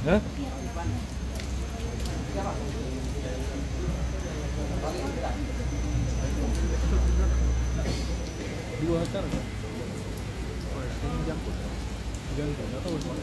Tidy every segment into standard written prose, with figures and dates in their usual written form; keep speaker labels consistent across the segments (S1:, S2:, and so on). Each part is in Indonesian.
S1: Hah? Dua hotel kan? Oh ya, ini jangkut. Jangkut, nggak tahu mana.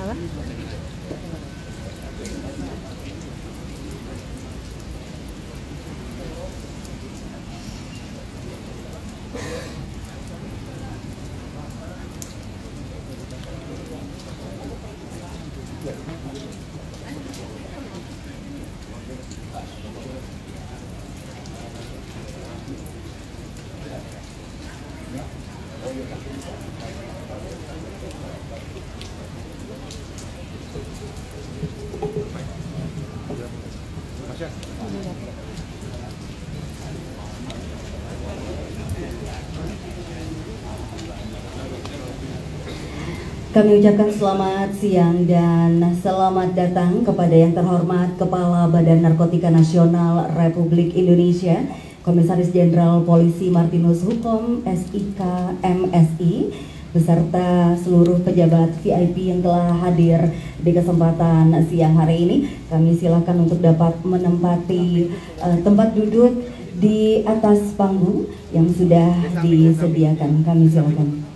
S2: Apa?
S3: Kami ucapkan selamat siang dan selamat datang kepada yang terhormat Kepala Badan Narkotika Nasional Republik Indonesia, Komisaris Jenderal Polisi Martinus Hukom SIK MSI, beserta seluruh pejabat VIP yang telah hadir di kesempatan siang hari ini. Kami silakan untuk dapat menempati tempat duduk di atas panggung yang sudah disediakan. Kami silakan.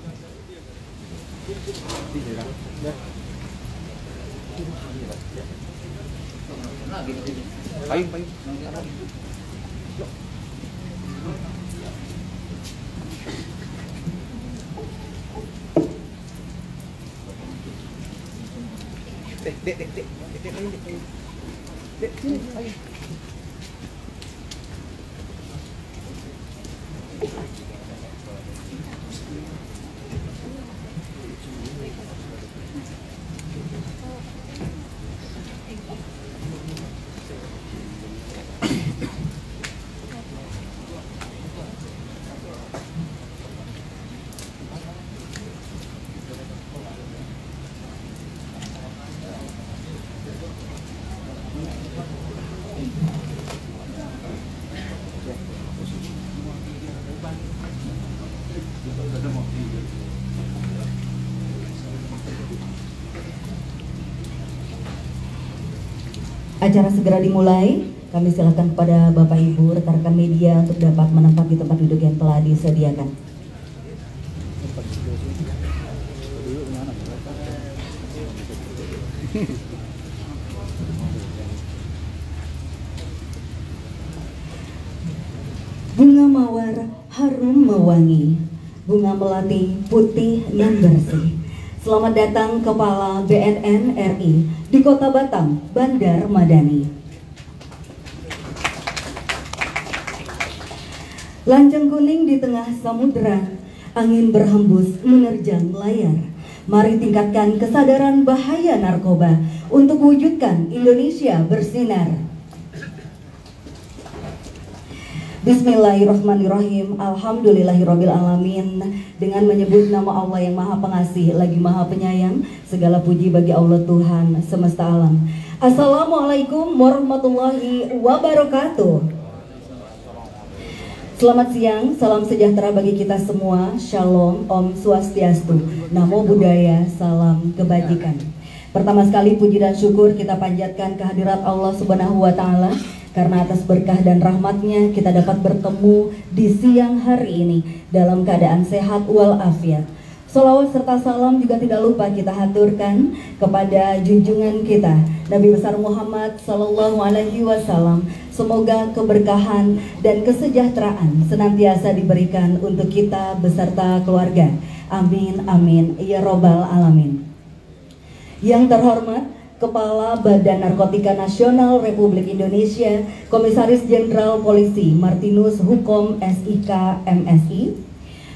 S1: Payung. Dek, sini, payung.
S3: Acara segera dimulai. Kami silakan kepada Bapak Ibu rekan-rekan media untuk dapat menempati tempat duduk yang telah disediakan. Bunga mawar harum mewangi, bunga melati putih nan bersih. Selamat datang Kepala BNN RI di Kota Batam, Bandar Madani. Lancang kuning di tengah samudera, angin berhembus menerjang layar. Mari tingkatkan kesadaran bahaya narkoba untuk wujudkan Indonesia bersinar. Bismillahirrahmanirrahim. Alhamdulillahirrabbilalamin. Dengan menyebut nama Allah yang maha pengasih lagi maha penyayang, segala puji bagi Allah Tuhan semesta alam. Assalamualaikum warahmatullahi wabarakatuh. Selamat siang, salam sejahtera bagi kita semua. Shalom, Om Swastiastu, Namo Buddhaya, salam kebajikan. Pertama sekali puji dan syukur kita panjatkan kehadirat Allah Subhanahu wa Ta'ala, karena atas berkah dan rahmatnya kita dapat bertemu di siang hari ini dalam keadaan sehat walafiat. Sholawat serta salam juga tidak lupa kita haturkan kepada junjungan kita Nabi besar Muhammad Sallallahu Alaihi Wasallam. Semoga keberkahan dan kesejahteraan senantiasa diberikan untuk kita beserta keluarga. Amin amin ya robbal alamin. Yang terhormat Kepala Badan Narkotika Nasional Republik Indonesia, Komisaris Jenderal Polisi Martinus Hukom SIK MSI,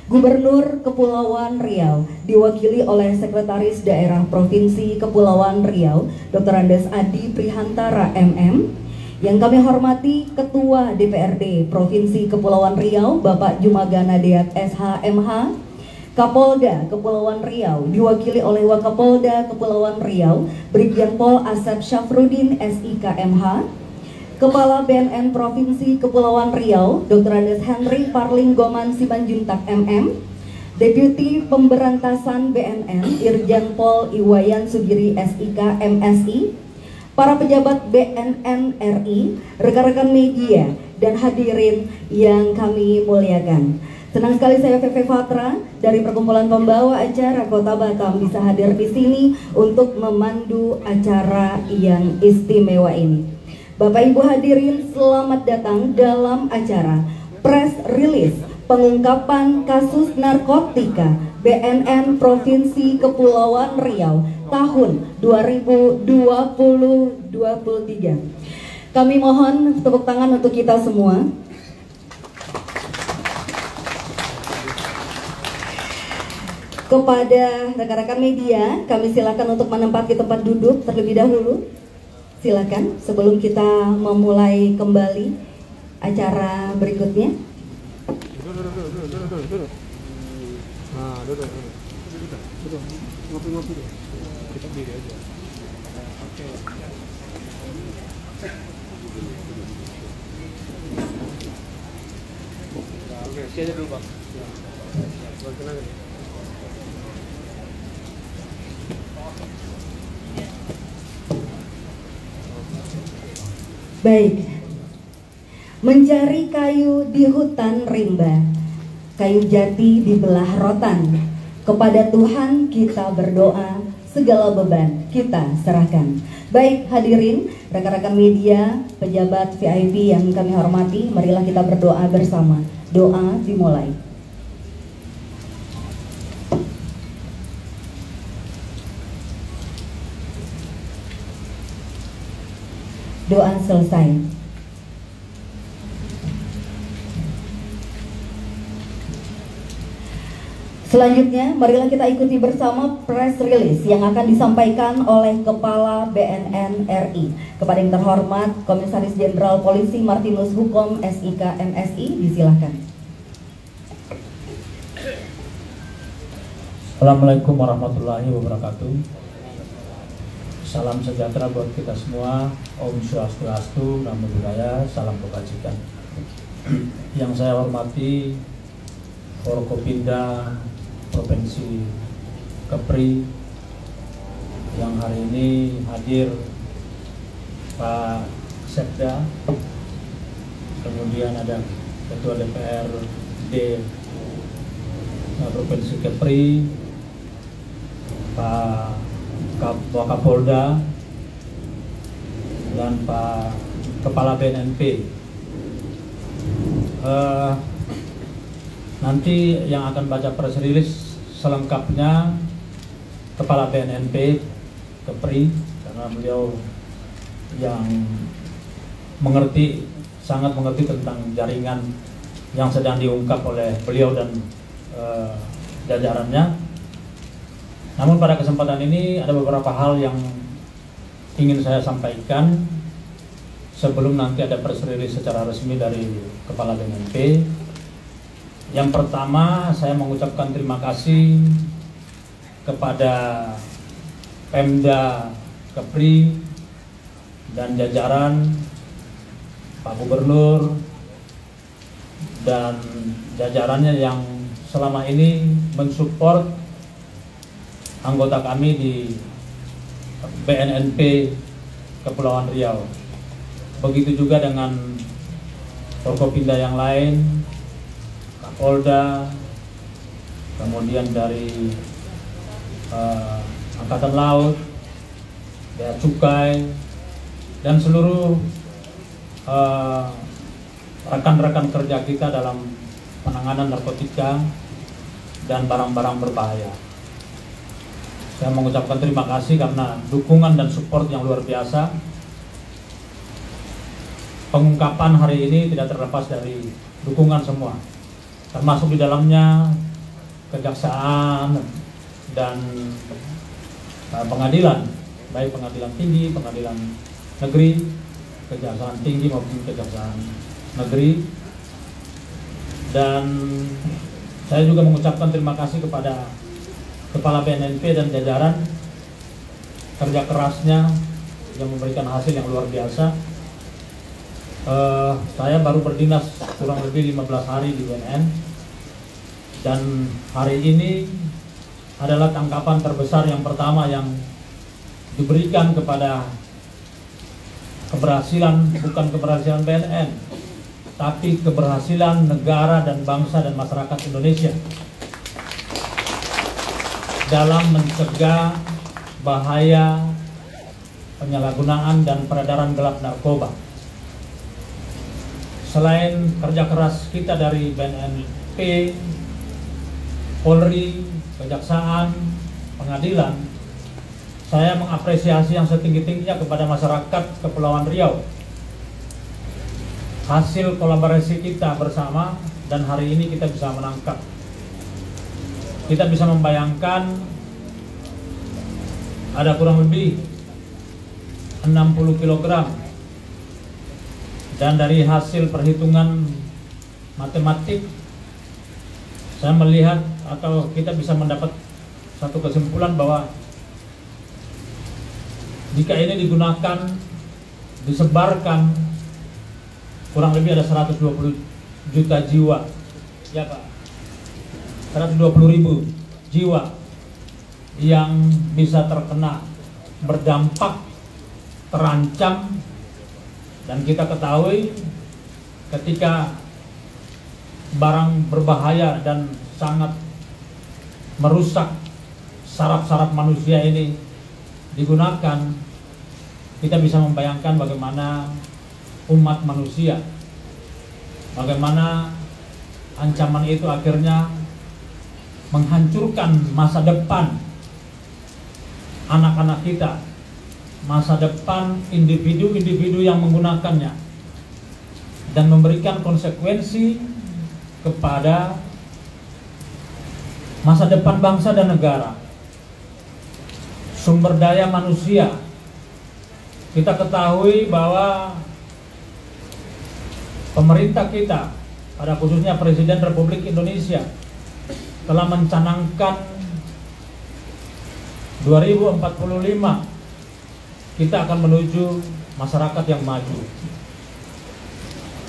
S3: Gubernur Kepulauan Riau diwakili oleh Sekretaris Daerah Provinsi Kepulauan Riau Dr. Andes Adi Prihantara MM, yang kami hormati Ketua DPRD Provinsi Kepulauan Riau Bapak Jumagana Deat SH.MH, Kapolda Kepulauan Riau diwakili oleh Wakapolda Kepulauan Riau Brigjen Pol Asep Syafruddin SIK MH, Kepala BNN Provinsi Kepulauan Riau Dr. Andes Henry Parling Goman Simanjuntak MM, Deputi Pemberantasan BNN Irjen Pol Iwayan Sugiri SIK MSI, para pejabat BNN RI, rekan-rekan media, dan hadirin yang kami muliakan. Senang sekali saya VV Fatra dari Perkumpulan Pembawa Acara Kota Batam bisa hadir di sini untuk memandu acara yang istimewa ini. Bapak Ibu hadirin, selamat datang dalam acara press release pengungkapan kasus narkotika BNN Provinsi Kepulauan Riau tahun 2020-2023. Kami mohon tepuk tangan untuk kita semua. Kepada rekan-rekan media, kami silakan untuk menempati tempat duduk terlebih dahulu. Silakan sebelum kita memulai kembali acara berikutnya.
S1: Duduk. Ngopi-ngopi dulu. Kita berdiri aja. Oke. Oke, sini dulu, Pak. Berkenan.
S3: Baik, mencari kayu di hutan rimba, kayu jati di belah rotan. Kepada Tuhan kita berdoa, segala beban kita serahkan. Baik hadirin, rekan-rekan media, pejabat VIP yang kami hormati, marilah kita berdoa bersama. Doa dimulai. Doa selesai. Selanjutnya, marilah kita ikuti bersama press release yang akan disampaikan oleh Kepala BNN RI. Kepada yang terhormat Komisaris Jenderal Polisi Martinus Hukom SIK MSI, disilahkan.
S2: Assalamualaikum warahmatullahi wabarakatuh. Salam sejahtera buat kita semua. Om Swastiastu, Namo Buddhaya, salam kebajikan. Yang saya hormati Forkopimda Provinsi Kepri, yang hari ini hadir Pak Sekda, kemudian ada Ketua DPRD Provinsi Kepri, Pak Wakapolda, dan Pak Kepala BNNP. Nanti yang akan baca press release selengkapnya Kepala BNNP Kepri, karena beliau yang sangat mengerti tentang jaringan yang sedang diungkap oleh beliau dan jajarannya. Namun pada kesempatan ini ada beberapa hal yang ingin saya sampaikan sebelum nanti ada press release secara resmi dari Kepala BNNP. Yang pertama, saya mengucapkan terima kasih kepada Pemda Kepri dan jajaran Pak Gubernur dan jajarannya yang selama ini mensupport anggota kami di BNNP Kepulauan Riau. Begitu juga dengan Forkopimda yang lain, Kapolda, kemudian dari Angkatan Laut, Bea Cukai, dan seluruh rekan-rekan kerja kita dalam penanganan narkotika dan barang-barang berbahaya. Saya mengucapkan terima kasih karena dukungan dan support yang luar biasa. Pengungkapan hari ini tidak terlepas dari dukungan semua, termasuk di dalamnya kejaksaan dan pengadilan, baik pengadilan tinggi, pengadilan negeri, kejaksaan tinggi maupun kejaksaan negeri. Dan saya juga mengucapkan terima kasih kepada Kepala BNNP dan jajaran, kerja kerasnya yang memberikan hasil yang luar biasa. Saya baru berdinas kurang lebih 15 hari di BNN, dan hari ini adalah tangkapan terbesar yang pertama yang diberikan kepada keberhasilan, bukan keberhasilan BNN, tapi keberhasilan negara dan bangsa dan masyarakat Indonesia dalam mencegah bahaya penyalahgunaan dan peredaran gelap narkoba. Selain kerja keras kita dari BNNP, Polri, Kejaksaan, Pengadilan, saya mengapresiasi yang setinggi-tingginya kepada masyarakat Kepulauan Riau. Hasil kolaborasi kita bersama, dan hari ini kita bisa menangkap. Kita bisa membayangkan ada kurang lebih 60 kg, dan dari hasil perhitungan matematik saya melihat atau kita bisa mendapat satu kesimpulan bahwa jika ini digunakan, disebarkan, kurang lebih ada 120 juta jiwa, ya Pak, 120.000 jiwa yang bisa terkena, berdampak, terancam. Dan kita ketahui ketika barang berbahaya dan sangat merusak saraf-saraf manusia ini digunakan, kita bisa membayangkan bagaimana umat manusia, bagaimana ancaman itu akhirnya menghancurkan masa depan anak-anak kita, masa depan individu-individu yang menggunakannya, dan memberikan konsekuensi kepada masa depan bangsa dan negara. Sumber daya manusia, kita ketahui bahwa pemerintah kita, pada khususnya Presiden Republik Indonesia, telah mencanangkan 2045 kita akan menuju masyarakat yang maju.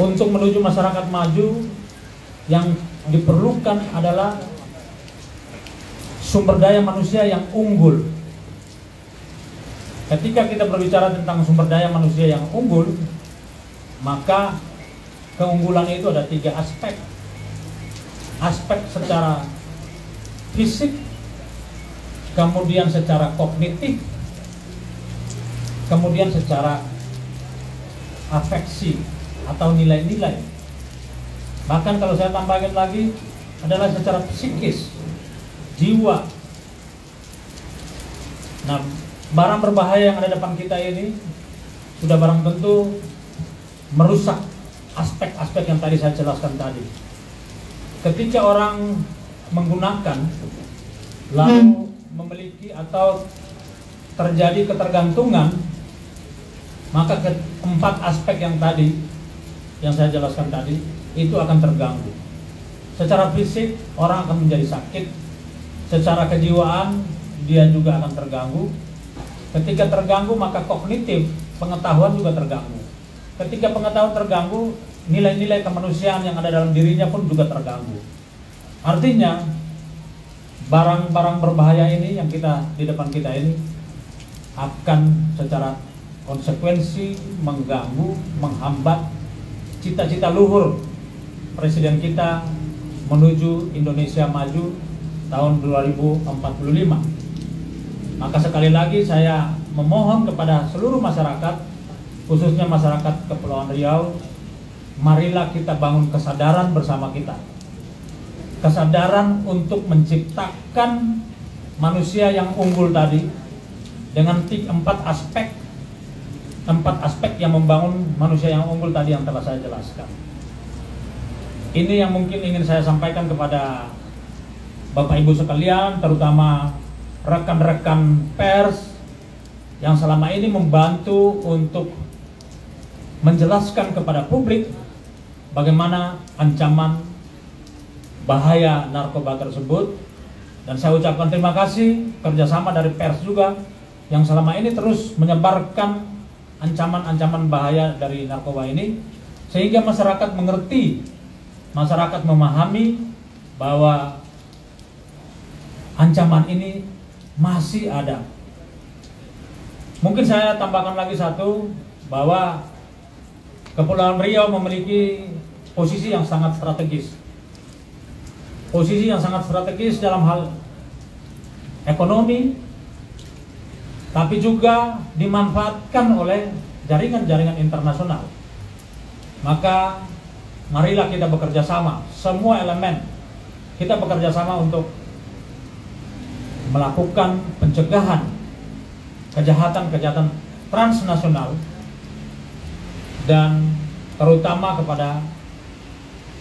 S2: Untuk menuju masyarakat maju, yang diperlukan adalah sumber daya manusia yang unggul. Ketika kita berbicara tentang sumber daya manusia yang unggul, maka keunggulan itu ada 3 aspek. Aspek secara fisik, kemudian secara kognitif, kemudian secara afeksi atau nilai-nilai. Bahkan kalau saya tambahkan lagi adalah secara psikis, jiwa. Nah, barang berbahaya yang ada depan kita ini sudah barang tentu merusak aspek-aspek yang tadi saya jelaskan tadi. Ketika orang menggunakan lalu memiliki atau terjadi ketergantungan, maka keempat aspek yang tadi yang saya jelaskan tadi itu akan terganggu. Secara fisik orang akan menjadi sakit, secara kejiwaan dia juga akan terganggu. Ketika terganggu maka kognitif, pengetahuan juga terganggu. Ketika pengetahuan terganggu, nilai-nilai kemanusiaan yang ada dalam dirinya pun juga terganggu. Artinya barang-barang berbahaya ini yang kita di depan kita ini akan secara konsekuensi mengganggu, menghambat cita-cita luhur Presiden kita menuju Indonesia maju tahun 2045. Maka sekali lagi saya memohon kepada seluruh masyarakat, khususnya masyarakat Kepulauan Riau, marilah kita bangun kesadaran bersama kita. Kesadaran untuk menciptakan manusia yang unggul tadi dengan empat aspek yang membangun manusia yang unggul tadi yang telah saya jelaskan. Ini yang mungkin ingin saya sampaikan kepada Bapak Ibu sekalian, terutama rekan-rekan pers yang selama ini membantu untuk menjelaskan kepada publik bagaimana ancaman bahaya narkoba tersebut. Dan saya ucapkan terima kasih kerjasama dari pers juga yang selama ini terus menyebarkan ancaman-ancaman bahaya dari narkoba ini, sehingga masyarakat mengerti, masyarakat memahami bahwa ancaman ini masih ada. Mungkin saya tambahkan lagi satu, bahwa Kepulauan Riau memiliki posisi yang sangat strategis. Posisi yang sangat strategis dalam hal ekonomi, tapi juga dimanfaatkan oleh jaringan-jaringan internasional. Maka marilah kita bekerja sama, semua elemen kita bekerja sama untuk melakukan pencegahan kejahatan-kejahatan transnasional dan terutama kepada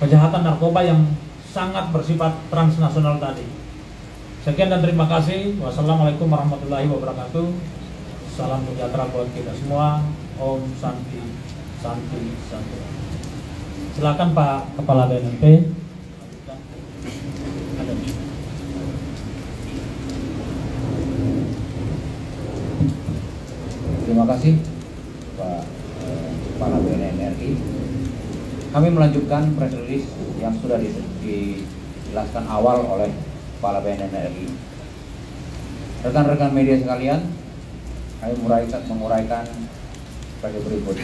S2: kejahatan narkoba yang sangat bersifat transnasional tadi. Sekian dan terima kasih. Wassalamualaikum warahmatullahi wabarakatuh. Salam sejahtera buat kita semua. Om Santi Santi Santi. Silakan Pak Kepala BNNP.
S4: Terima kasih Pak Kepala BNN RI. Kami melanjutkan press release yang sudah dijelaskan awal oleh Kepala BNN RI. Rekan-rekan media sekalian, kami menguraikan sebagai berikut,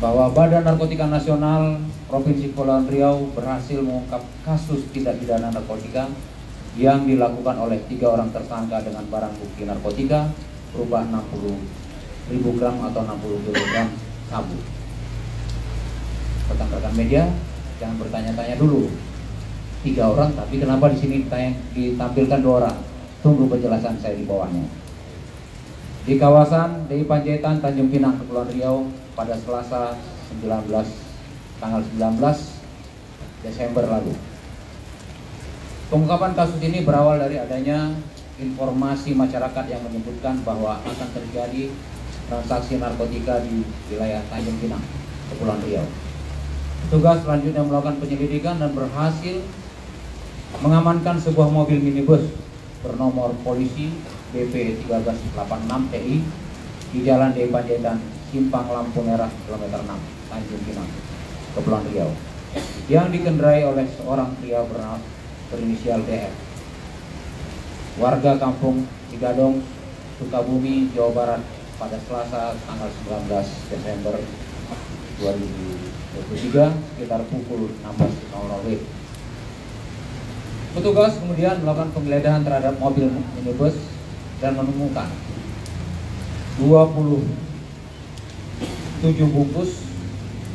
S4: bahwa Badan Narkotika Nasional Provinsi Kepulauan Riau berhasil mengungkap kasus tindak pidana narkotika yang dilakukan oleh 3 orang tersangka dengan barang bukti narkotika berupa 60.000 gram atau 60 kg sabu. Rekan-rekan media, jangan bertanya-tanya dulu. 3 orang, tapi kenapa di sini ditampilkan 2 orang? Tunggu penjelasan saya di bawahnya. Di kawasan DI Panjaitan, Tanjung Pinang, Kepulauan Riau pada Selasa tanggal 19 Desember lalu. Pengungkapan kasus ini berawal dari adanya informasi masyarakat yang menyebutkan bahwa akan terjadi transaksi narkotika di wilayah Tanjung Pinang, Kepulauan Riau. Petugas selanjutnya melakukan penyelidikan dan berhasil mengamankan sebuah mobil minibus bernomor polisi BP 1386 TI di Jalan DI Panjaitan, Simpang Lampu Merah, kilometer 6, Tanjung Pinang, Kepulauan Riau, yang dikendarai oleh seorang pria berinisial DF, warga kampung Cigadong, Sukabumi, Jawa Barat pada Selasa tanggal 19 Desember 2023 sekitar pukul 16.00 WIB. Petugas kemudian melakukan penggeledahan terhadap mobil minibus dan menemukan 27 bungkus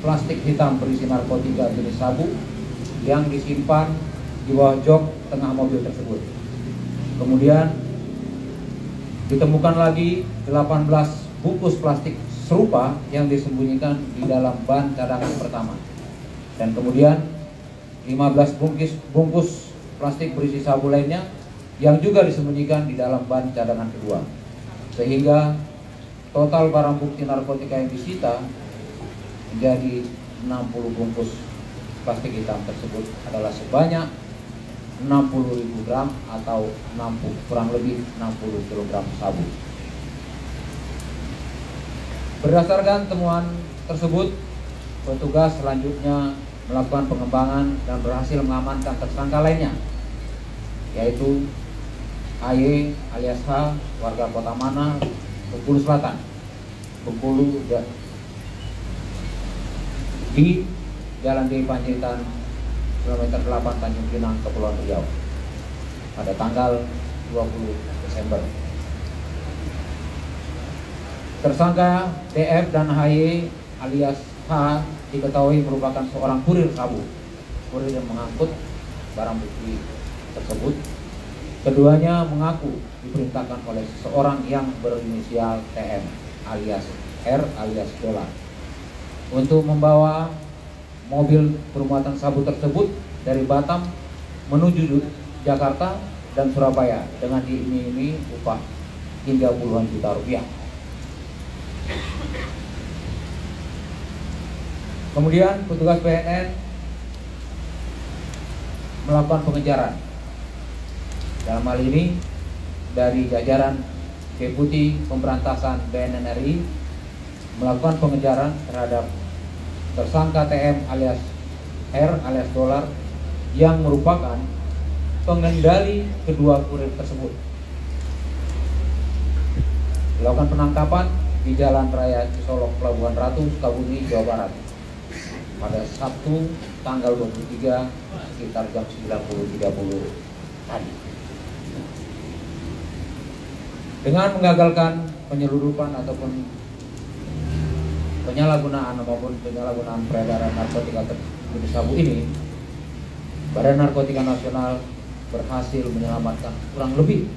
S4: plastik hitam berisi narkotika jenis sabu yang disimpan di bawah jok tengah mobil tersebut. Kemudian ditemukan lagi 18 bungkus plastik serupa yang disembunyikan di dalam ban cadangan pertama. Dan kemudian 15 bungkus plastik berisi sabu lainnya yang juga disembunyikan di dalam ban cadangan kedua. Sehingga total barang bukti narkotika yang disita menjadi 60 bungkus plastik hitam tersebut adalah sebanyak 60.000 gram atau kurang lebih 60 kg sabu. Berdasarkan temuan tersebut, petugas selanjutnya melakukan pengembangan dan berhasil mengamankan tersangka lainnya, yaitu AY alias H, warga Kota Mana, Bengkulu Selatan, Bengkulu, di Jalan D Panjaitan kilometer 8 Tanjung Pinang, Kepulauan Riau pada tanggal 20 Desember. Tersangka DF dan HY alias H diketahui merupakan seorang kurir sabu, kurir yang mengangkut barang bukti tersebut. Keduanya mengaku diperintahkan oleh seseorang yang berinisial TM alias R alias Dolar untuk membawa mobil bermuatan sabu tersebut dari Batam menuju Jakarta dan Surabaya dengan diiming-imingi upah hingga puluhan juta rupiah. Kemudian petugas BNN melakukan pengejaran. Dalam hal ini dari jajaran Deputi Pemberantasan BNN RI melakukan pengejaran terhadap tersangka TM alias R alias Dolar yang merupakan pengendali kedua kurir tersebut. Dilakukan penangkapan di Jalan Raya Cisolok, Pelabuhan Ratu, Sukabumi, Jawa Barat pada Sabtu tanggal 23 sekitar jam 9.30 tadi. Dengan menggagalkan penyelundupan ataupun penyalahgunaan maupun penyalahgunaan peredaran narkotika jenis sabu ini, Badan Narkotika Nasional berhasil menyelamatkan kurang lebih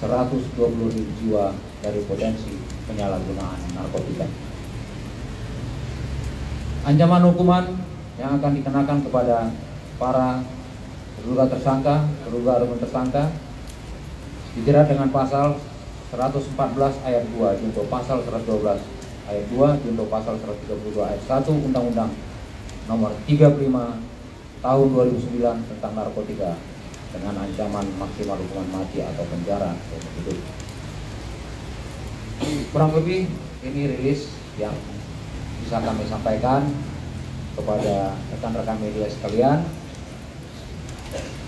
S4: 120.000 jiwa dari potensi penyalahgunaan narkotika. Ancaman hukuman yang akan dikenakan kepada para terduga tersangka, terduga ataupun tersangka dijerat dengan pasal 114 ayat 2 junto pasal 112 ayat 2 junto pasal 132 ayat 1 Undang-Undang Nomor 35 Tahun 2009 tentang narkotika dengan ancaman maksimal hukuman mati atau penjara seumur hidup. Kurang lebih ini rilis yang bisa kami sampaikan kepada rekan-rekan media sekalian.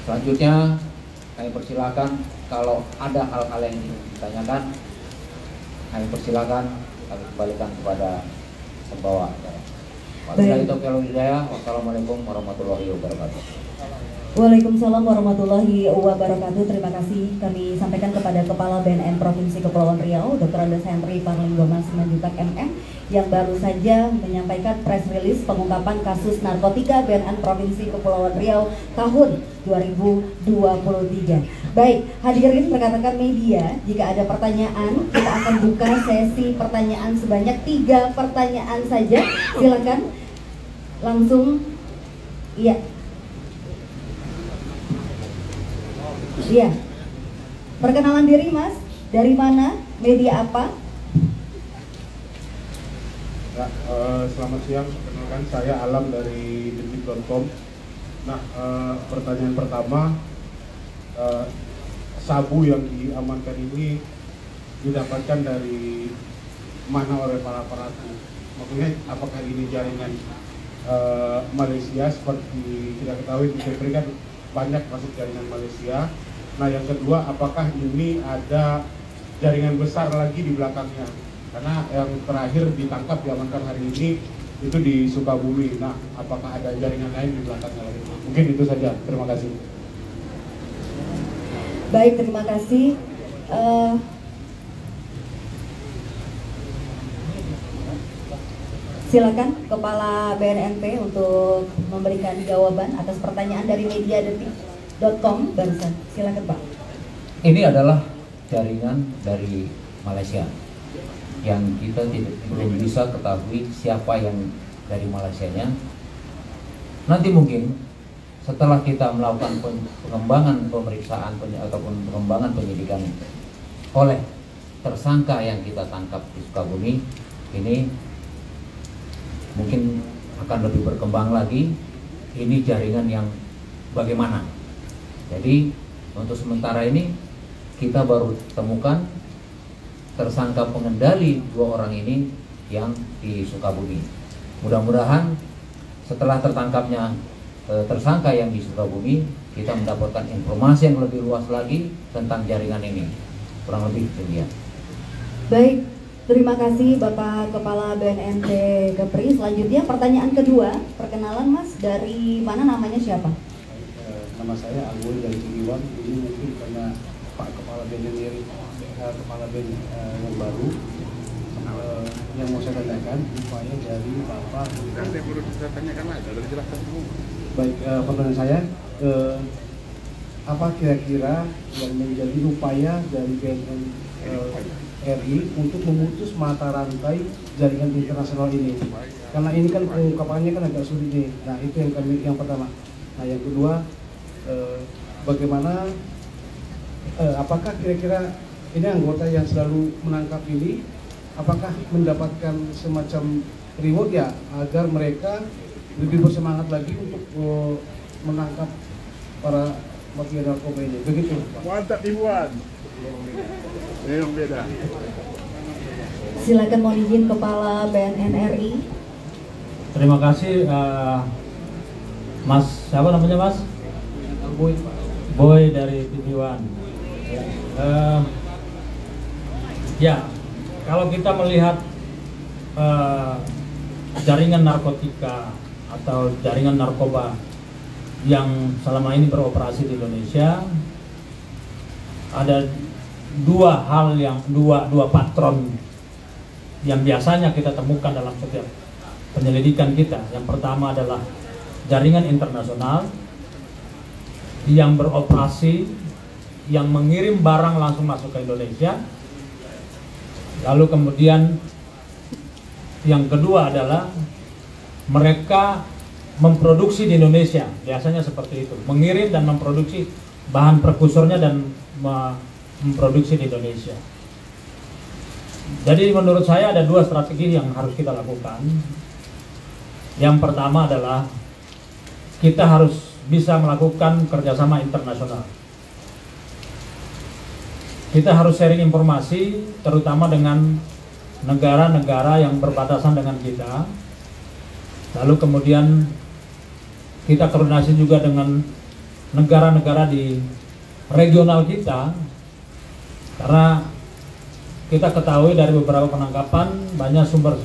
S4: Selanjutnya kami persilakan kalau ada hal-hal yang ingin ditanyakan, kami persilakan kami kembalikan kepada pembawa acara. Wassalamualaikum warahmatullahi wabarakatuh.
S3: Waalaikumsalam warahmatullahi wabarakatuh. Terima kasih kami sampaikan kepada Kepala BNN Provinsi Kepulauan Riau, Dr. Andes Henry Parlinggoman Simanjuntak MM, yang baru saja menyampaikan press release pengungkapan kasus narkotika BNN Provinsi Kepulauan Riau tahun 2023. Baik, hadirin rekan-rekan media, jika ada pertanyaan, kita akan buka sesi pertanyaan sebanyak 3 pertanyaan saja. Silakan langsung. Iya. Iya. Perkenalan diri, Mas. Dari mana? Media apa?
S5: Selamat siang, perkenalkan saya Alam dari detik.com. Nah, pertanyaan pertama, sabu yang diamankan ini didapatkan dari mana oleh para pelaku? Maksudnya apakah ini jaringan Malaysia seperti kita ketahui di Kepri kan banyak masuk jaringan Malaysia. Nah, yang kedua, apakah ini ada jaringan besar lagi di belakangnya? Karena yang terakhir ditangkap diamankan hari ini itu di Sukabumi. Nah, apakah ada jaringan lain di belakangnya lagi? Mungkin itu saja. Terima kasih.
S3: Baik, terima kasih. Silakan Kepala BNNP untuk memberikan jawaban atas pertanyaan dari mediadetik.com barusan. Silakan Pak.
S4: Ini adalah jaringan dari Malaysia yang kita belum bisa ketahui siapa yang dari Malaysianya. Nanti mungkin setelah kita melakukan pengembangan pemeriksaan ataupun pengembangan penyidikan oleh tersangka yang kita tangkap di Sukabumi, ini mungkin akan lebih berkembang lagi ini jaringan yang bagaimana. Jadi untuk sementara ini kita baru temukan tersangka pengendali 2 orang ini yang di Sukabumi. Mudah-mudahan setelah tertangkapnya tersangka yang di Sukabumi, kita mendapatkan informasi yang lebih luas lagi tentang jaringan ini. Kurang lebih demikian.
S3: Baik, terima kasih Bapak Kepala BNNP Kepri. Selanjutnya pertanyaan kedua, perkenalan Mas, dari mana, namanya siapa?
S5: Nama saya Agul dari Cikiwan. Ini mungkin karena Pak Kepala BNN Kepala BNN yang baru, yang mau saya tanyakan upaya dari Bapak.
S1: Saya perlu saya tanyakan aja, udah dijelaskan semua.
S5: Baik, pertanyaan saya, apa kira-kira yang menjadi upaya dari BNN RI untuk memutus mata rantai jaringan internasional ini? Karena ini kan pengungkapannya kan agak sulit nih. Nah itu yang pertama. Nah yang kedua, bagaimana? Apakah kira-kira ini anggota yang selalu menangkap ini, apakah mendapatkan semacam reward ya agar mereka lebih bersemangat lagi untuk menangkap para mafia narkoba ini? Begitu.
S1: Mantap Iwan. Yang beda.
S3: Silakan mohon izin Kepala BNN RI.
S2: Terima kasih Mas, siapa namanya Mas? Boy dari TV One. Ya, kalau kita melihat jaringan narkotika atau jaringan narkoba yang selama ini beroperasi di Indonesia, ada dua patron yang biasanya kita temukan dalam setiap penyelidikan kita. Yang pertama adalah jaringan internasional yang beroperasi, yang mengirim barang langsung masuk ke Indonesia. Lalu kemudian yang kedua adalah mereka memproduksi di Indonesia, biasanya seperti itu, mengirim dan memproduksi bahan prekursornya dan memproduksi di Indonesia. Jadi menurut saya ada 2 strategi yang harus kita lakukan. Yang pertama adalah kita harus bisa melakukan kerjasama internasional. Kita harus sharing informasi, terutama dengan negara-negara yang berbatasan dengan kita. Lalu kemudian kita koordinasi juga dengan negara-negara di regional kita, karena kita ketahui dari beberapa penangkapan banyak sumber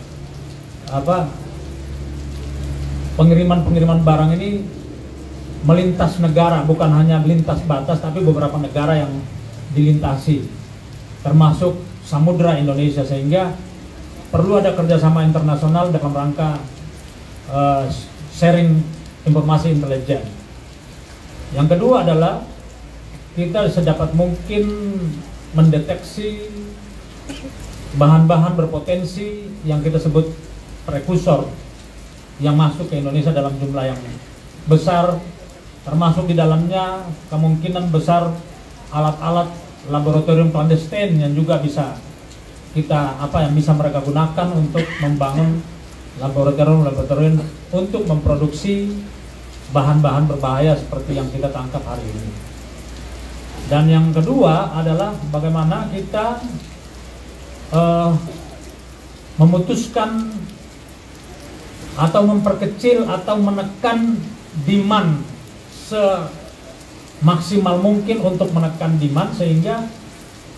S2: pengiriman barang ini melintas negara, bukan hanya melintas batas tapi beberapa negara yang dilintasi, termasuk samudra Indonesia, sehingga perlu ada kerjasama internasional dalam rangka sharing informasi intelijen. Yang kedua adalah kita sedapat mungkin mendeteksi bahan-bahan berpotensi yang kita sebut prekursor yang masuk ke Indonesia dalam jumlah yang besar, termasuk di dalamnya kemungkinan besar alat-alat laboratorium clandestine yang juga bisa kita yang bisa mereka gunakan untuk membangun laboratorium untuk memproduksi bahan-bahan berbahaya seperti yang kita tangkap hari ini. Dan yang kedua adalah bagaimana kita memutuskan atau memperkecil atau menekan demand semaksimal mungkin untuk menekan demand, sehingga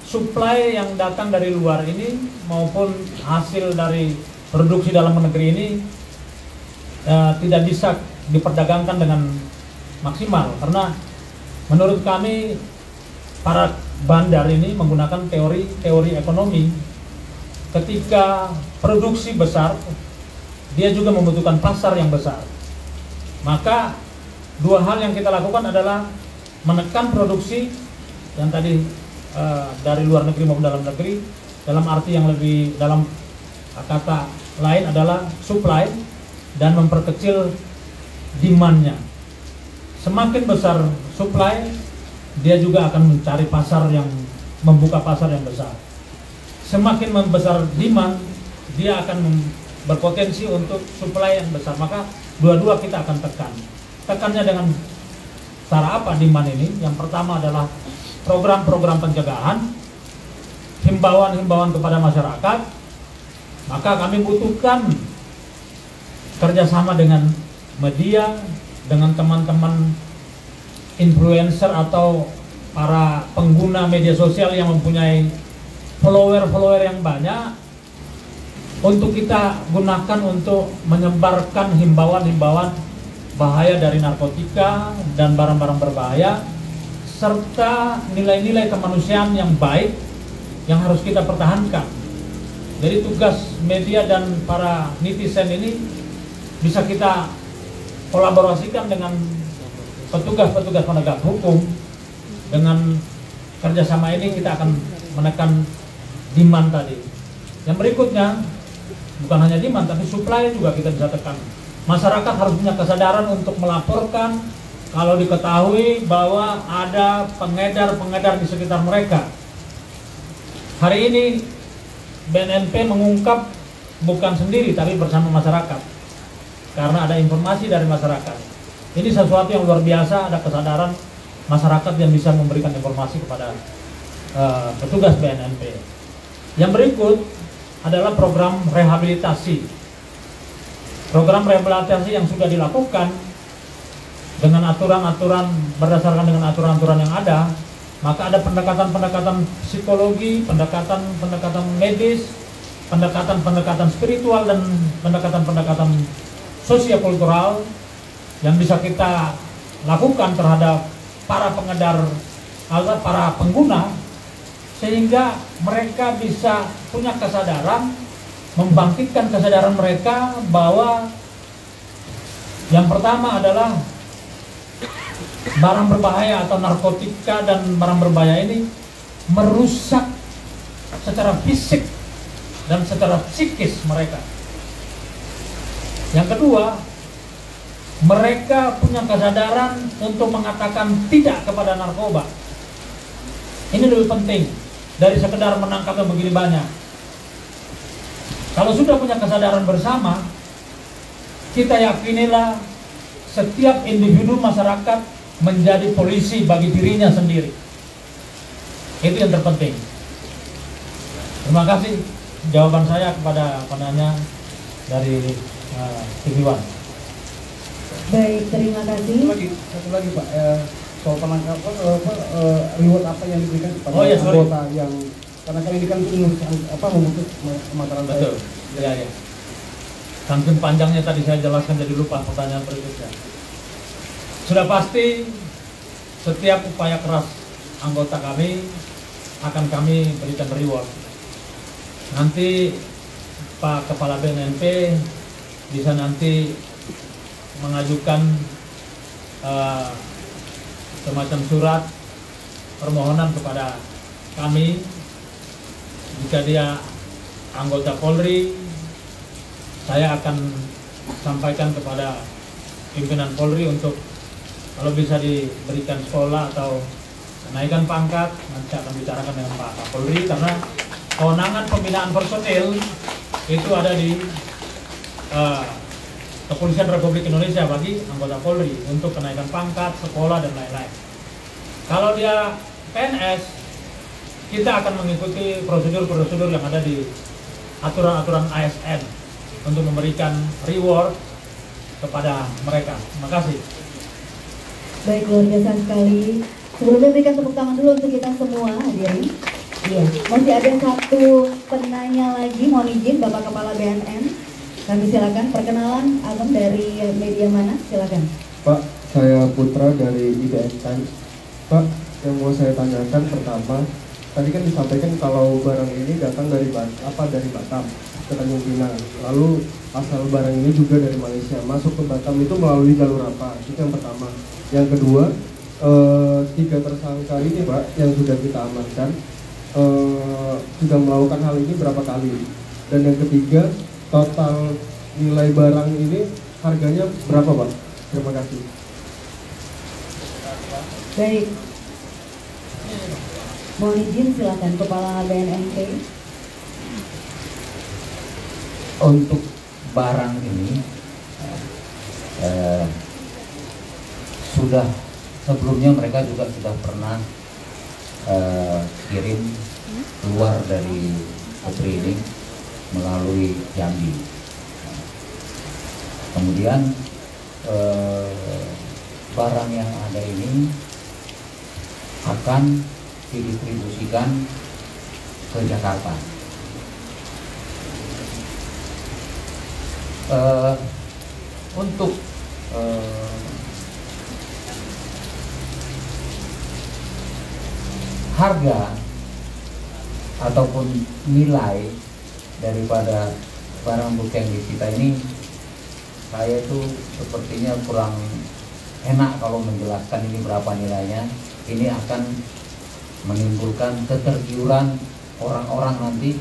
S2: supply yang datang dari luar ini maupun hasil dari produksi dalam negeri ini tidak bisa diperdagangkan dengan maksimal. Karena menurut kami para bandar ini menggunakan teori ekonomi. Ketika produksi besar dia juga membutuhkan pasar yang besar. Maka dua hal yang kita lakukan adalah menekan produksi yang tadi dari luar negeri maupun dalam negeri, dalam arti yang lebih dalam kata lain adalah supply, dan memperkecil demand-nya. Semakin besar supply, dia juga akan mencari pasar yang membuka pasar yang besar. Semakin membesar demand, dia akan berpotensi untuk supply yang besar. Maka dua-dua kita akan tekan. Tekannya dengan cara apa demand ini? Yang pertama adalah program-program pencegahan, himbauan-himbauan kepada masyarakat. Maka kami butuhkan kerjasama dengan media, dengan teman-teman influencer atau para pengguna media sosial yang mempunyai follower yang banyak, untuk kita gunakan untuk menyebarkan himbauan-himbauan bahaya dari narkotika dan barang-barang berbahaya, serta nilai-nilai kemanusiaan yang baik yang harus kita pertahankan. Jadi tugas media dan para netizen ini bisa kita kolaborasikan dengan petugas-petugas penegak hukum. Dengan kerjasama ini kita akan menekan demand tadi. Yang berikutnya, bukan hanya demand tapi supply juga kita bisa tekan. Masyarakat harus punya kesadaran untuk melaporkan kalau diketahui bahwa ada pengedar-pengedar di sekitar mereka. Hari ini BNNP mengungkap bukan sendiri tapi bersama masyarakat, karena ada informasi dari masyarakat. Ini sesuatu yang luar biasa, ada kesadaran masyarakat yang bisa memberikan informasi kepada petugas BNNP. Yang berikut adalah program rehabilitasi. Program rehabilitasi yang sudah dilakukan dengan aturan-aturan, berdasarkan dengan aturan-aturan yang ada, maka ada pendekatan-pendekatan psikologi, pendekatan-pendekatan medis, pendekatan-pendekatan spiritual, dan pendekatan-pendekatan sosiokultural yang bisa kita lakukan terhadap para pengedar atau para pengguna, sehingga mereka bisa punya kesadaran, membangkitkan kesadaran mereka bahwa yang pertama adalah barang berbahaya atau narkotika dan barang berbahaya ini merusak secara fisik dan secara psikis mereka. Yang kedua, mereka punya kesadaran untuk mengatakan tidak kepada narkoba. Ini lebih penting dari sekedar menangkapnya begini banyak. Kalau sudah punya kesadaran bersama, kita yakinilah setiap individu masyarakat menjadi polisi bagi dirinya sendiri. Itu yang terpenting. Terima kasih jawaban saya kepada penanya dari TV One.
S3: Baik, terima kasih.
S5: Satu lagi Pak, soal penangkapan reward apa yang diberikan kepada anggota yang, karena kali ini kan memutus kemataran.
S2: Betul. Ya. Saking panjangnya tadi saya jelaskan jadi lupa pertanyaan berikutnya. Sudah pasti setiap upaya keras anggota kami akan kami berikan reward. Nanti Pak Kepala BNNP bisa nanti mengajukan semacam surat permohonan kepada kami. Jika dia anggota Polri, saya akan sampaikan kepada pimpinan Polri untuk kalau bisa diberikan sekolah atau kenaikan pangkat. Nanti akan bicarakan dengan Pak Kapolri, karena kewenangan pembinaan personil itu ada di Kepolisian Republik Indonesia bagi anggota Polri untuk kenaikan pangkat, sekolah, dan lain-lain. Kalau dia PNS, kita akan mengikuti prosedur-prosedur yang ada di aturan-aturan ASN untuk memberikan reward kepada mereka. Terima kasih.
S3: Baik, luar biasa sekali. Sebelumnya berikan tepuk tangan dulu untuk kita semua hadirin. Iya, masih ada satu penanya lagi, mohon izin Bapak Kepala BNN. Kami silakan perkenalan, Agam dari media mana? Silakan.
S6: Pak, saya Putra dari IDN Times. Pak, yang mau saya tanyakan pertama, tadi kan disampaikan kalau barang ini datang dari Batam. ke Tanjung Pinang. Lalu asal barang ini juga dari Malaysia, masuk ke Batam itu melalui jalur apa? Itu yang pertama. Yang kedua, 3 tersangka ini Pak yang sudah kita amankan sudah melakukan hal ini berapa kali? Dan yang ketiga, total nilai barang ini harganya berapa Pak? Terima kasih.
S3: Baik. Mohon izin silakan Kepala BNNP.
S4: Untuk barang ini sudah sebelumnya mereka juga sudah pernah kirim keluar dari negeri ini melalui Jambi. Kemudian barang yang ada ini akan didistribusikan ke Jakarta. Untuk harga ataupun nilai daripada barang bukti yang disita ini, saya tuh sepertinya kurang enak kalau menjelaskan ini berapa nilainya. Ini akan menimbulkan ketergiuran orang-orang nanti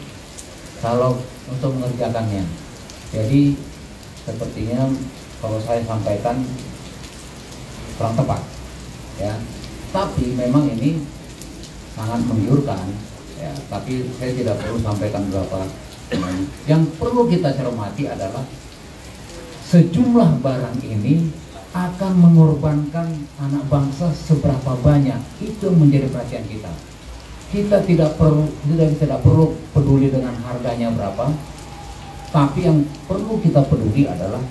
S4: kalau untuk mengerjakannya. Jadi sepertinya kalau saya sampaikan kurang tepat, ya. Tapi memang ini sangat menggiurkan, ya. Tapi saya tidak perlu sampaikan berapa. Yang perlu kita cermati adalah sejumlah barang ini akan mengorbankan anak bangsa seberapa banyak. Itu menjadi perhatian kita. Kita tidak perlu peduli dengan harganya berapa, tapi yang perlu kita peduli adalah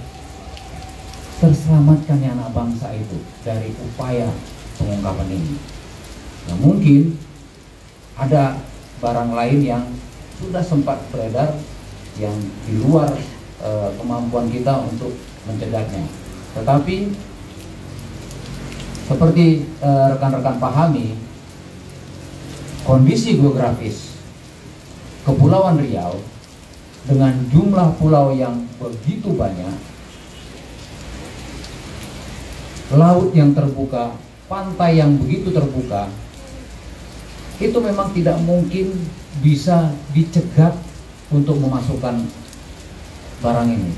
S4: terselamatkannya anak bangsa itu dari upaya pengungkapan ini. Nah, mungkin ada barang lain yang sudah sempat beredar yang di luar kemampuan kita untuk mencegahnya. Tetapi seperti rekan-rekan pahami, kondisi geografis Kepulauan Riau dengan jumlah pulau yang begitu banyak, laut yang terbuka, pantai yang begitu terbuka, itu memang tidak mungkin bisa dicegat untuk memasukkan barang ini.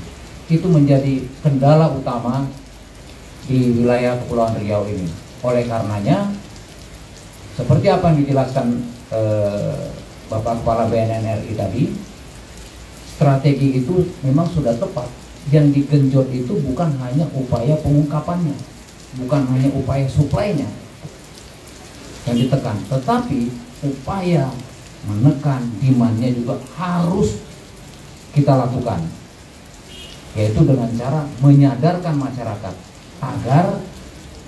S4: Itu menjadi kendala utama di wilayah Kepulauan Riau ini. Oleh karenanya, seperti apa yang dijelaskan Bapak Kepala BNN RI tadi, strategi itu memang sudah tepat. Yang digenjot itu bukan hanya upaya pengungkapannya, bukan hanya upaya suplainya yang ditekan, tetapi upaya menekan demand-nya juga harus kita lakukan, yaitu dengan cara menyadarkan masyarakat agar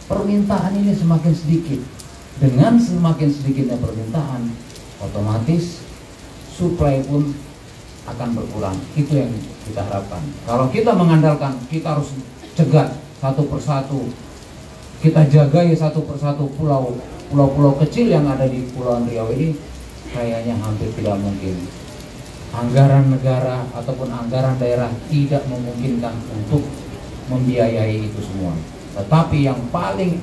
S4: permintaan ini semakin sedikit. Dengan semakin sedikitnya permintaan, otomatis suplai pun akan berkurang. Itu yang kita harapkan. Kalau kita mengandalkan, kita harus cegat satu persatu, kita jagai satu persatu pulau-pulau kecil yang ada di Kepulauan Riau ini, kayaknya hampir tidak mungkin. Anggaran negara ataupun anggaran daerah tidak memungkinkan untuk membiayai itu semua. Tetapi yang paling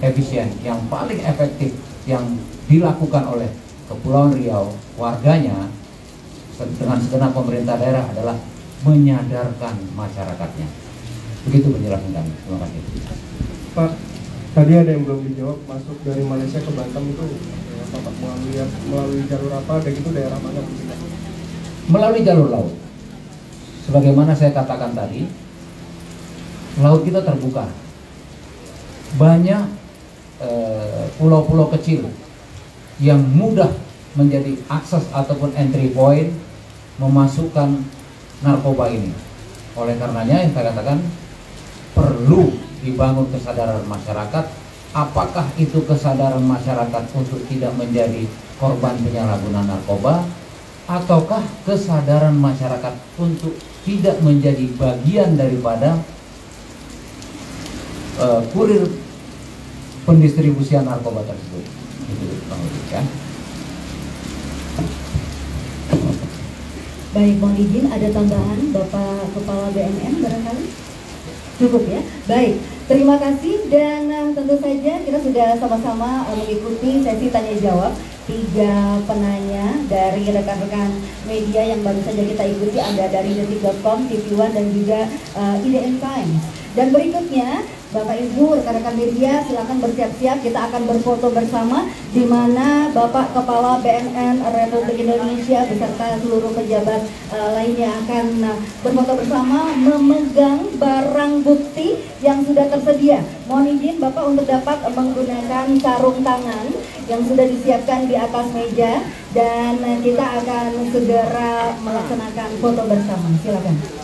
S4: efisien, yang paling efektif yang dilakukan oleh Kepulauan Riau, warganya dengan segenap pemerintah daerah adalah menyadarkan masyarakatnya. Begitu penjelasan kami. Terima kasih.
S6: Pak, tadi ada yang belum dijawab, masuk dari Malaysia ke Batam itu Pak, melalui jalur apa, dan itu daerah mana?
S4: Melalui jalur laut. Sebagaimana saya katakan tadi, laut kita terbuka. Banyak pulau-pulau kecil yang mudah menjadi akses ataupun entry point memasukkan narkoba ini. Oleh karenanya yang saya katakan perlu dibangun kesadaran masyarakat. Apakah itu kesadaran masyarakat untuk tidak menjadi korban penyalahgunaan narkoba, ataukah kesadaran masyarakat untuk tidak menjadi bagian daripada kurir pendistribusian narkoba tersebut? Itu ya.
S3: Baik, mohon izin ada tambahan Bapak Kepala BNN barangkali? Cukup ya? Baik, terima kasih dan tentu saja kita sudah sama-sama mengikuti sesi tanya jawab 3 penanya dari rekan-rekan media yang baru saja kita ikuti, ada dari detik.com, TV One dan juga IDN Times. Dan berikutnya Bapak Ibu rekan-rekan media silakan bersiap-siap, kita akan berfoto bersama di mana Bapak Kepala BNN Republik Indonesia beserta seluruh pejabat lainnya akan berfoto bersama memegang barang bukti yang sudah tersedia. Mohon izin Bapak untuk dapat menggunakan sarung tangan yang sudah disiapkan di atas meja dan kita akan segera melaksanakan foto bersama. Silakan.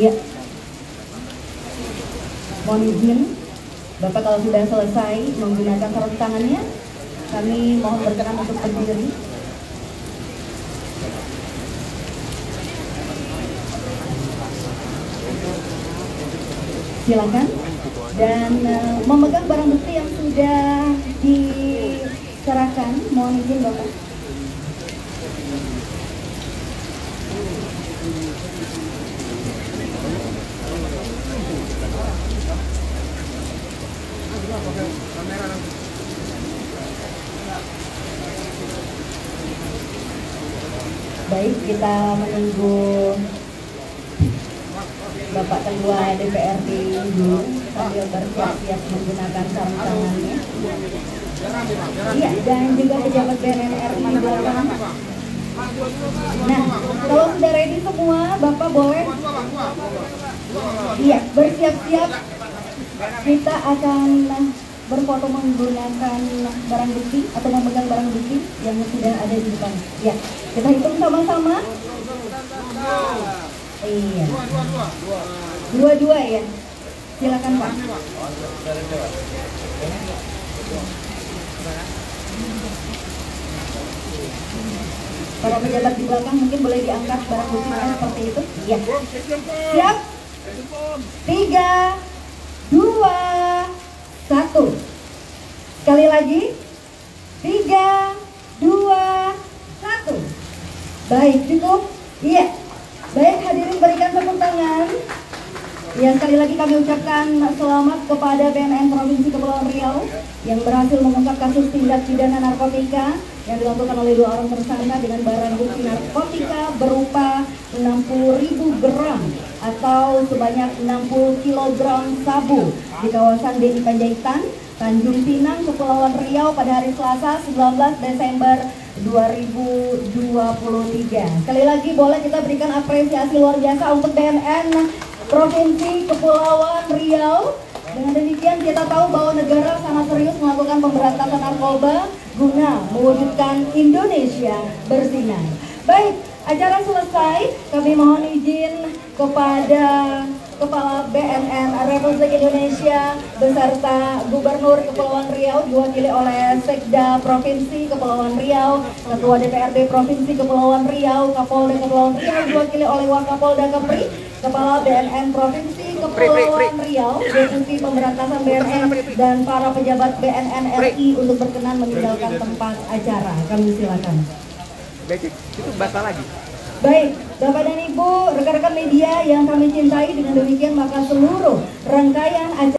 S3: Iya. Mohon izin, Bapak kalau sudah selesai menggunakan sarung tangannya, kami mohon berkenan untuk berdiri. Silakan. Dan memegang barang bukti yang sudah diserahkan, mohon izin Bapak. Baik, kita menunggu Bapak Ketua DPRD dulu sambil bersiap-siap menggunakan sarung tangannya. Iya, dan juga pejabat BNN RI di belakang. Nah, kalau sudah ready semua, Bapak boleh. Iya, bersiap-siap. Kita akan berfoto menggunakan barang bukti atau memegang barang bukti yang sudah ada di depan. Ya, kita hitung sama-sama. Iya. Dua-dua ya. Silakan Pak. Para pejabat di belakang mungkin boleh diangkat barang buktinya seperti itu. Iya. Siap? 3, 2, 1. Sekali lagi. 3, 2, 1. Baik, cukup? Iya. Baik, hadirin berikan tepuk tangan. Ya, sekali lagi kami ucapkan selamat kepada BNN Provinsi Kepulauan Riau yang berhasil mengungkap kasus tindak pidana narkotika yang dilakukan oleh 2 orang tersangka dengan barang bukti narkotika berupa 60.000 gram atau sebanyak 60 kg sabu di kawasan DI Panjaitan, Tanjung Pinang, Kepulauan Riau pada hari Selasa 19 Desember 2023. Sekali lagi boleh kita berikan apresiasi luar biasa untuk BNN Provinsi Kepulauan Riau. Dengan demikian kita tahu bahwa negara sangat serius melakukan pemberantasan narkoba guna mewujudkan Indonesia bersinar. Baik, acara selesai. Kami mohon izin kepada Kepala BNN Republik Indonesia beserta Gubernur Kepulauan Riau diwakili oleh Sekda Provinsi Kepulauan Riau, Ketua DPRD Provinsi Kepulauan Riau, Kapolda Kepulauan Riau diwakili oleh Wakapolda Kepri, Kepala BNN Provinsi Kepulauan Riau, Deputi Pemberantasan BNN dan para pejabat BNN RI untuk berkenan meninggalkan tempat acara. Kami silakan.
S1: Itu basah lagi.
S3: Baik, Bapak dan Ibu, rekan-rekan media yang kami cintai, dengan demikian maka seluruh rangkaian acara